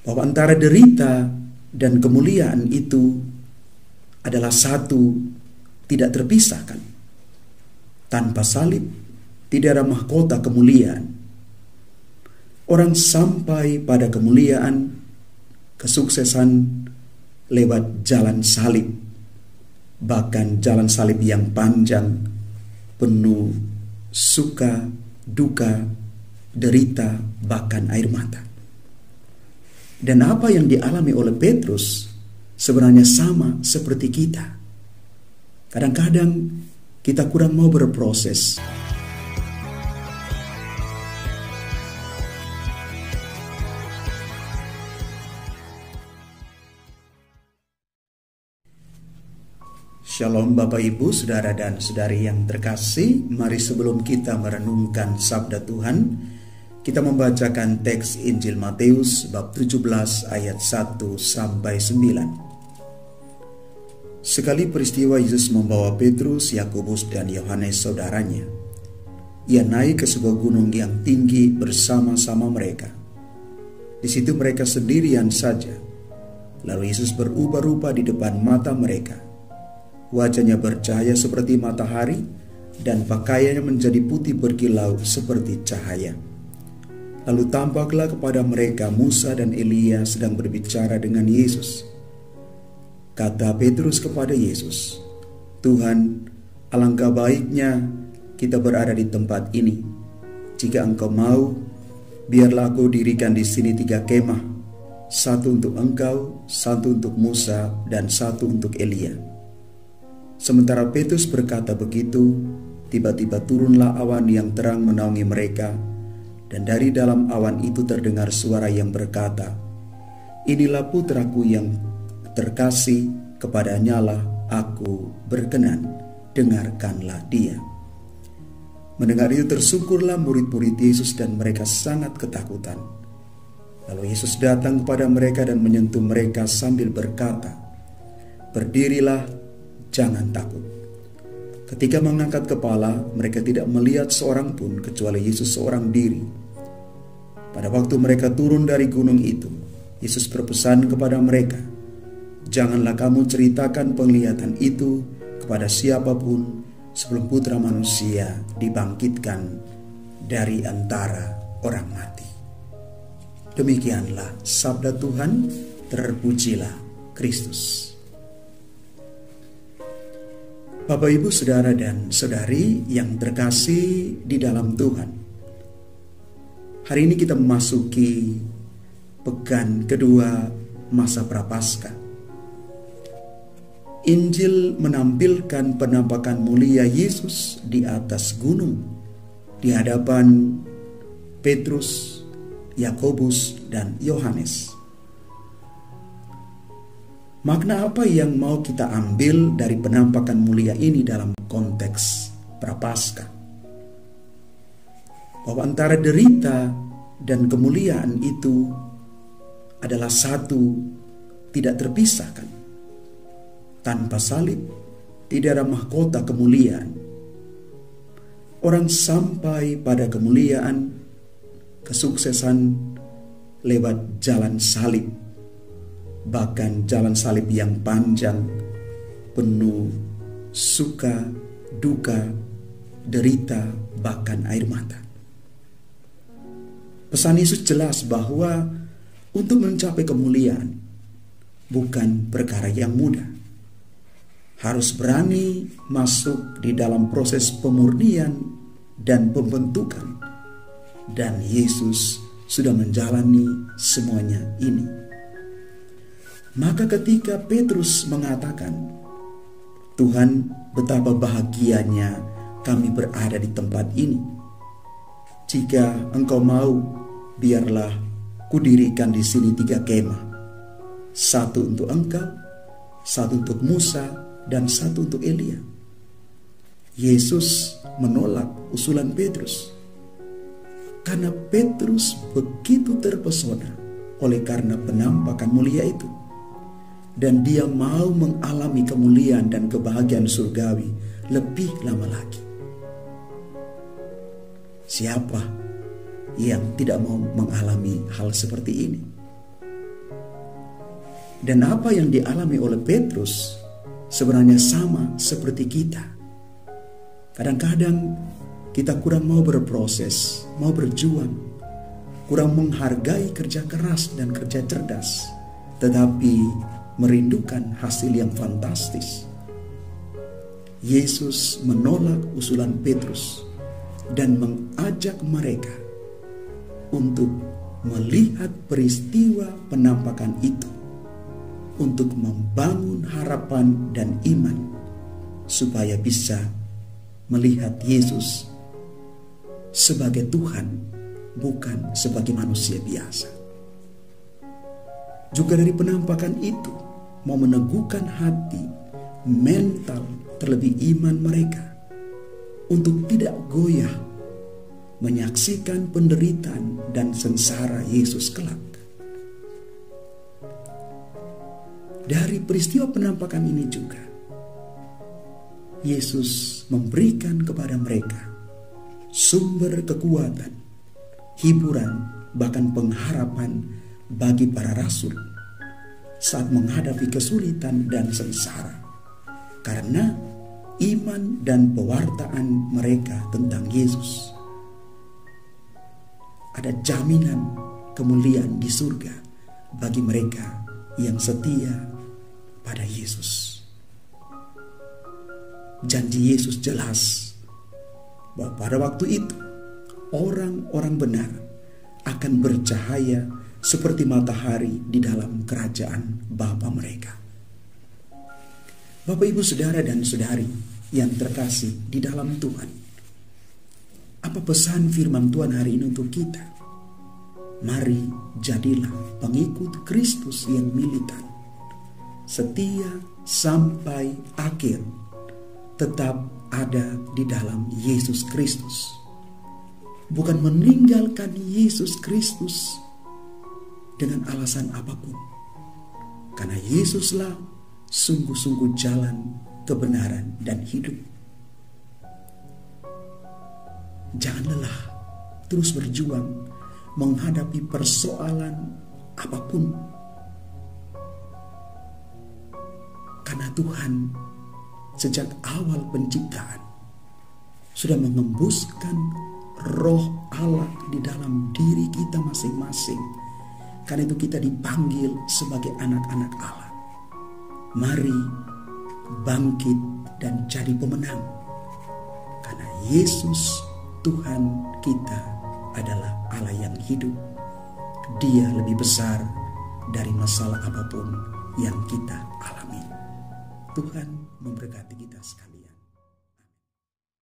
bahwa antara derita dan kemuliaan itu adalah satu, tidak terpisahkan. Tanpa salib tidak ada mahkota kemuliaan. Orang sampai pada kemuliaan, kesuksesan lewat jalan salib, bahkan jalan salib yang panjang, penuh suka, duka, derita, bahkan air mata. Dan apa yang dialami oleh Petrus sebenarnya sama seperti kita. Kadang-kadang kita kurang mau berproses. Shalom Bapak Ibu, Saudara dan Saudari yang terkasih. Mari sebelum kita merenungkan sabda Tuhan, kita membacakan teks Injil Matius bab 17 ayat 1 sampai 9. Sekali peristiwa Yesus membawa Petrus, Yakobus dan Yohanes saudaranya. Ia naik ke sebuah gunung yang tinggi bersama-sama mereka. Di situ mereka sendirian saja. Lalu Yesus berubah rupa di depan mata mereka. Wajahnya bercahaya seperti matahari dan pakaiannya menjadi putih berkilau seperti cahaya. Lalu tampaklah kepada mereka Musa dan Elia sedang berbicara dengan Yesus. Kata Petrus kepada Yesus, "Tuhan, alangkah baiknya kita berada di tempat ini. Jika Engkau mau, biarlah Aku dirikan di sini 3 kemah, satu untuk Engkau, satu untuk Musa, dan satu untuk Elia." Sementara Petrus berkata begitu, tiba-tiba turunlah awan yang terang menaungi mereka, dan dari dalam awan itu terdengar suara yang berkata, "Inilah putraku yang terkasih, kepadanyalah Aku berkenan, dengarkanlah dia." Mendengar itu tersungkurlah murid-murid Yesus dan mereka sangat ketakutan. Lalu Yesus datang kepada mereka dan menyentuh mereka sambil berkata, "Berdirilah, jangan takut." Ketika mengangkat kepala, mereka tidak melihat seorang pun kecuali Yesus seorang diri. Pada waktu mereka turun dari gunung itu, Yesus berpesan kepada mereka, "Janganlah kamu ceritakan penglihatan itu kepada siapapun sebelum Putra Manusia dibangkitkan dari antara orang mati." Demikianlah sabda Tuhan. Terpujilah Kristus. Bapak, Ibu, Saudara dan Saudari yang terkasih di dalam Tuhan, hari ini kita memasuki pekan kedua masa Prapaskah. Injil menampilkan penampakan mulia Yesus di atas gunung, di hadapan Petrus, Yakobus, dan Yohanes. Makna apa yang mau kita ambil dari penampakan mulia ini dalam konteks Prapaskah? Bahwa antara derita dan kemuliaan itu adalah satu, tidak terpisahkan. Tanpa salib tidak ada mahkota kemuliaan. Orang sampai pada kemuliaan, kesuksesan lewat jalan salib, bahkan jalan salib yang panjang, penuh suka, duka, derita, bahkan air mata. Pesan Yesus jelas bahwa untuk mencapai kemuliaan bukan perkara yang mudah. Harus berani masuk di dalam proses pemurnian dan pembentukan. Dan Yesus sudah menjalani semuanya ini. Maka ketika Petrus mengatakan, "Tuhan, betapa bahagianya kami berada di tempat ini. Jika Engkau mau, biarlah kudirikan di sini 3 kemah. Satu untuk Engkau, satu untuk Musa, dan satu untuk Elia." Yesus menolak usulan Petrus. Karena Petrus begitu terpesona oleh karena penampakan mulia itu. Dan dia mau mengalami kemuliaan dan kebahagiaan surgawi lebih lama lagi. Siapa yang tidak mau mengalami hal seperti ini? Dan apa yang dialami oleh Petrus sebenarnya sama seperti kita. Kadang-kadang kita kurang mau berproses, mau berjuang, kurang menghargai kerja keras dan kerja cerdas, tetapi merindukan hasil yang fantastis. Yesus menolak usulan Petrus dan mengajak mereka untuk melihat peristiwa penampakan itu, untuk membangun harapan dan iman supaya bisa melihat Yesus sebagai Tuhan, bukan sebagai manusia biasa. Juga dari penampakan itu mau meneguhkan hati, mental, terlebih iman mereka untuk tidak goyah menyaksikan penderitaan dan sengsara Yesus kelak. Dari peristiwa penampakan ini juga, Yesus memberikan kepada mereka sumber kekuatan, hiburan, bahkan pengharapan bagi para rasul saat menghadapi kesulitan dan sengsara, karena iman dan pewartaan mereka tentang Yesus. Ada jaminan kemuliaan di surga bagi mereka yang setia pada Yesus. Janji Yesus jelas bahwa pada waktu itu orang-orang benar akan bercahaya seperti matahari di dalam kerajaan Bapa mereka. Bapak, Ibu, saudara dan saudari yang terkasih di dalam Tuhan, apa pesan firman Tuhan hari ini untuk kita? Mari jadilah pengikut Kristus yang militan, setia sampai akhir, tetap ada di dalam Yesus Kristus. Bukan meninggalkan Yesus Kristus dengan alasan apapun, karena Yesuslah sungguh-sungguh jalan, kebenaran, dan hidup. Jangan lelah, terus berjuang menghadapi persoalan apapun, karena Tuhan sejak awal penciptaan sudah mengembuskan Roh Allah di dalam diri kita masing-masing. Karena itu kita dipanggil sebagai anak-anak Allah. Mari bangkit dan jadi pemenang, karena Yesus Tuhan kita adalah Allah yang hidup. Dia lebih besar dari masalah apapun yang kita alami. Tuhan memberkati.